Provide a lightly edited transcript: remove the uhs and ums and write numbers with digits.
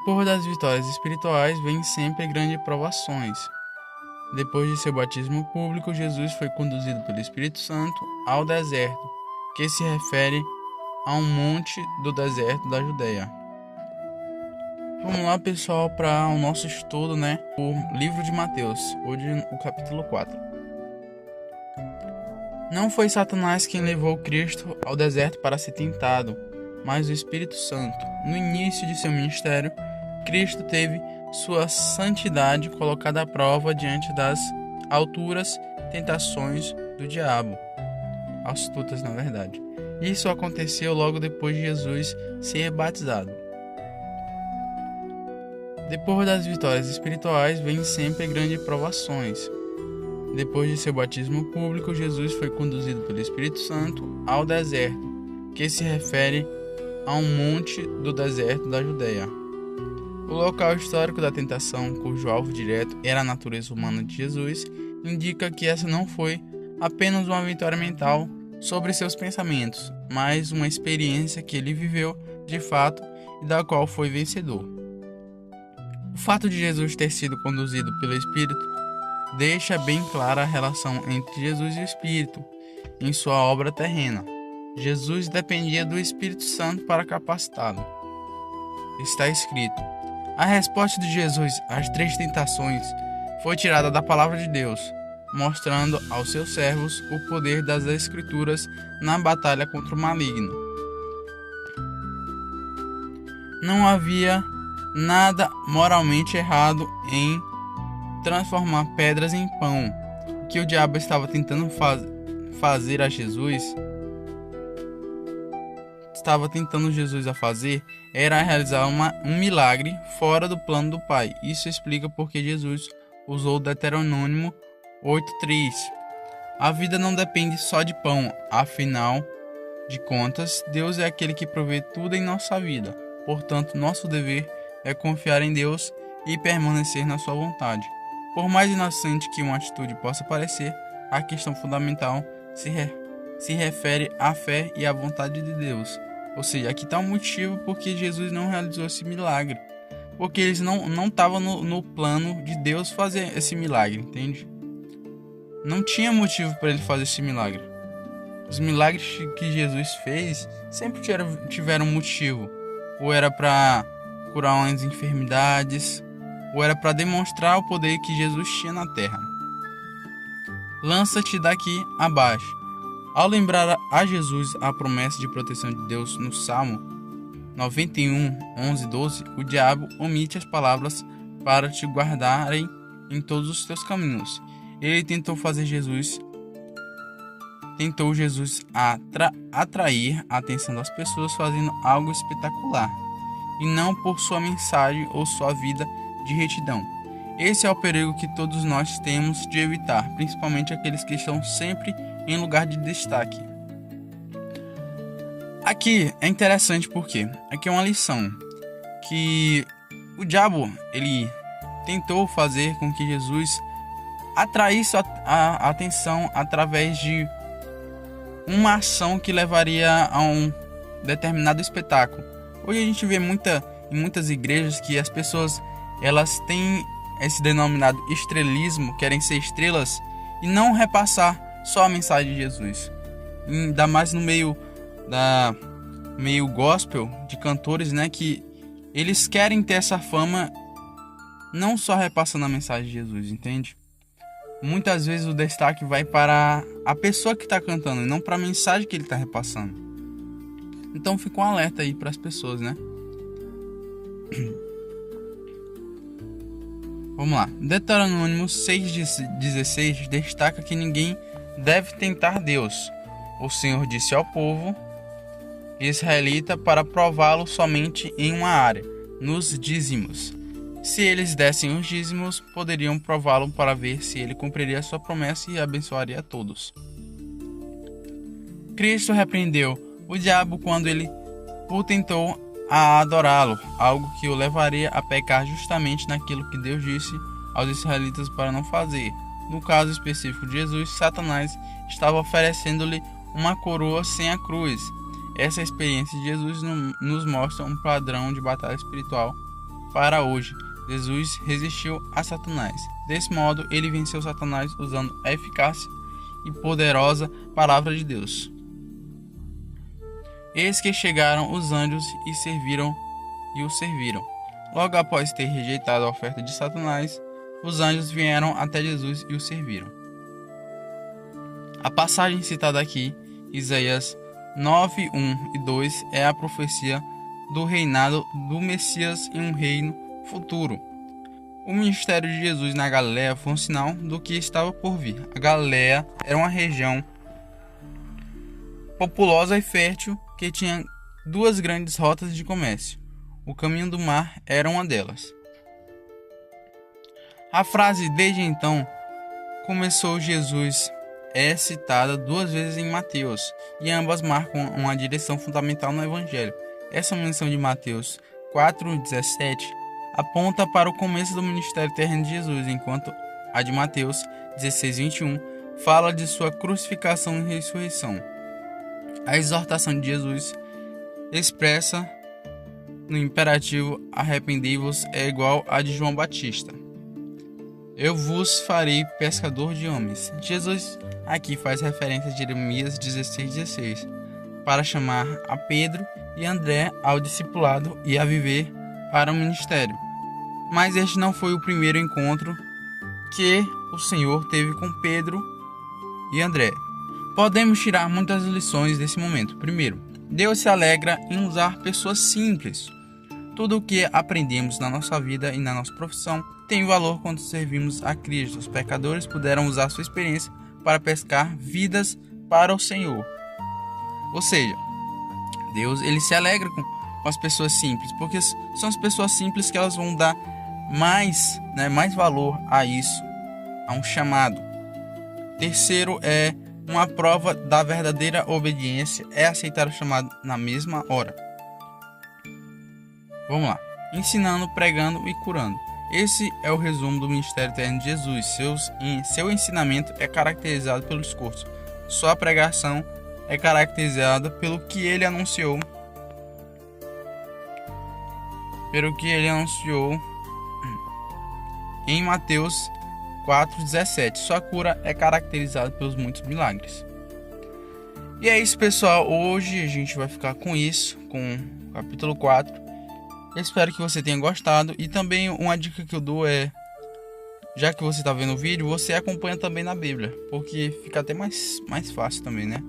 Depois das vitórias espirituais, vêm sempre grandes provações. Depois de seu batismo público, Jesus foi conduzido pelo Espírito Santo ao deserto, que se refere a um monte do deserto da Judeia. Vamos lá, pessoal, para o nosso estudo, o livro de Mateus, hoje o capítulo 4. Não foi Satanás quem levou Cristo ao deserto para ser tentado, mas o Espírito Santo. No início de seu ministério, Cristo teve sua santidade colocada à prova diante das alturas tentações do diabo. Astutas, na verdade. Isso aconteceu logo depois de Jesus ser batizado. Depois das vitórias espirituais, vêm sempre grandes provações. Depois de seu batismo público, Jesus foi conduzido pelo Espírito Santo ao deserto, que se refere a um monte do deserto da Judeia. O local histórico da tentação, cujo alvo direto era a natureza humana de Jesus, indica que essa não foi apenas uma vitória mental sobre seus pensamentos, mas uma experiência que ele viveu de fato e da qual foi vencedor. O fato de Jesus ter sido conduzido pelo Espírito deixa bem clara a relação entre Jesus e o Espírito em sua obra terrena. Jesus dependia do Espírito Santo para capacitá-lo. Está escrito: a resposta de Jesus às 3 tentações foi tirada da palavra de Deus, mostrando aos seus servos o poder das Escrituras na batalha contra o maligno. Não havia nada moralmente errado em transformar pedras em pão. O que o diabo estava tentando fazer a Jesus a fazer era realizar um milagre fora do plano do Pai. Isso explica porque Jesus usou o Deuteronômio 8:3. A vida não depende só de pão, afinal de contas, Deus é aquele que provê tudo em nossa vida. Portanto, nosso dever é confiar em Deus e permanecer na sua vontade. Por mais inocente que uma atitude possa parecer, a questão fundamental se refere à fé e à vontade de Deus. Ou seja, aqui está o motivo porque Jesus não realizou esse milagre. Porque eles não estavam no plano de Deus fazer esse milagre, entende? Não tinha motivo para ele fazer esse milagre. Os milagres que Jesus fez sempre tiveram motivo. Ou era para curar umas enfermidades, ou era para demonstrar o poder que Jesus tinha na terra. Lança-te daqui abaixo. Ao lembrar a Jesus a promessa de proteção de Deus no Salmo 91, 11, 12, o diabo omite as palavras para te guardarem em todos os teus caminhos. Ele tentou Jesus atrair a atenção das pessoas fazendo algo espetacular, e não por sua mensagem ou sua vida de retidão. Esse é o perigo que todos nós temos de evitar, principalmente aqueles que estão sempre em lugar de destaque. Aqui é interessante porque aqui é uma lição que o diabo ele tentou fazer com que Jesus atraísse a atenção através de uma ação que levaria a um determinado espetáculo. Hoje a gente vê em muitas igrejas que as pessoas elas têm esse denominado estrelismo, querem ser estrelas e não repassar só a mensagem de Jesus. Ainda mais no meio gospel de cantores, que eles querem ter essa fama não só repassando a mensagem de Jesus, entende? Muitas vezes o destaque vai para a pessoa que está cantando e não para a mensagem que ele está repassando. Então fica um alerta aí para as pessoas, Vamos lá. Deuteronômio 6,16 destaca que ninguém deve tentar Deus. O Senhor disse ao povo israelita para prová-lo somente em uma área, nos dízimos. Se eles dessem os dízimos, poderiam prová-lo para ver se ele cumpriria sua promessa e abençoaria a todos. Cristo repreendeu o diabo quando ele o tentou a adorá-lo, algo que o levaria a pecar justamente naquilo que Deus disse aos israelitas para não fazer. No caso específico de Jesus, Satanás estava oferecendo-lhe uma coroa sem a cruz. Essa experiência de Jesus nos mostra um padrão de batalha espiritual para hoje. Jesus resistiu a Satanás. Desse modo, ele venceu Satanás usando a eficácia e poderosa palavra de Deus. Eis que chegaram os anjos e o serviram. Logo após ter rejeitado a oferta de Satanás, os anjos vieram até Jesus e o serviram. A passagem citada aqui, Isaías 9, 1 e 2, é a profecia do reinado do Messias em um reino futuro. O ministério de Jesus na Galileia foi um sinal do que estava por vir. A Galileia era uma região populosa e fértil que tinha duas grandes rotas de comércio. O caminho do mar era uma delas. A frase "desde então começou Jesus" é citada duas vezes em Mateus, e ambas marcam uma direção fundamental no Evangelho. Essa menção de Mateus 4,17 aponta para o começo do ministério terreno de Jesus, enquanto a de Mateus 16,21 fala de sua crucificação e ressurreição. A exortação de Jesus expressa no imperativo "arrependei-vos" é igual à de João Batista: "Eu vos farei pescador de homens". Jesus aqui faz referência a Jeremias 16,16 para chamar a Pedro e André ao discipulado e a viver para o ministério. Mas este não foi o primeiro encontro que o Senhor teve com Pedro e André. Podemos tirar muitas lições desse momento. Primeiro, Deus se alegra em usar pessoas simples. Tudo o que aprendemos na nossa vida e na nossa profissão tem valor quando servimos a Cristo. Os pecadores puderam usar sua experiência para pescar vidas para o Senhor. Ou seja, Deus ele se alegra com as pessoas simples, porque são as pessoas simples que elas vão dar mais valor a isso, a um chamado. Terceiro, é uma prova da verdadeira obediência é aceitar o chamado na mesma hora. Vamos lá. Ensinando, pregando e curando. Esse é o resumo do ministério eterno de Jesus. Seu ensinamento é caracterizado pelo discurso. Sua pregação é caracterizada pelo que ele anunciou. Em Mateus 4,17. Sua cura é caracterizada pelos muitos milagres. E é isso, pessoal. Hoje a gente vai ficar com isso, com o capítulo 4. Eu espero que você tenha gostado. E também uma dica que eu dou é, já que você está vendo o vídeo, você acompanha também na Bíblia, porque fica até mais fácil também, né?